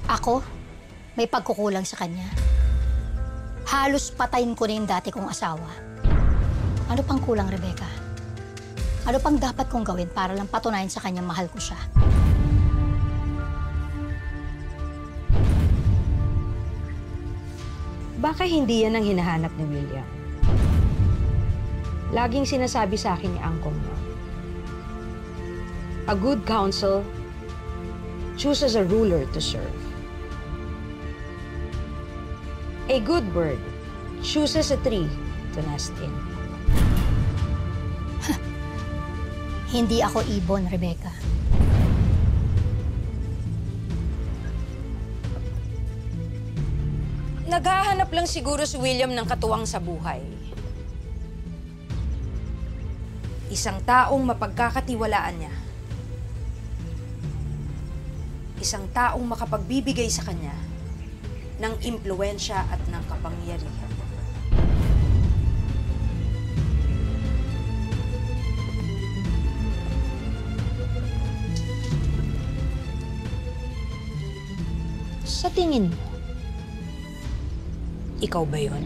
Ako, may pagkukulang sa kanya. Halos patayin ko na yung dati kong asawa. Ano pang kulang, Rebecca? Ano pang dapat kong gawin para lang patunayan sa kanya mahal ko siya? Baka hindi yan ang hinahanap ni William. Laging sinasabi sa akin ni Angkong mo, a good counsel chooses a ruler to serve. A good bird chooses a tree to nest in. Hindi ako ibon, Rebecca. Naghahanap lang siguro si William ng katuwang sa buhay. Isang taong mapagkakatiwalaan niya. Isang taong makapagbibigay sa kanya ng impluwensya at ng kapangyarihan. Sa tingin mo, ikaw ba yun?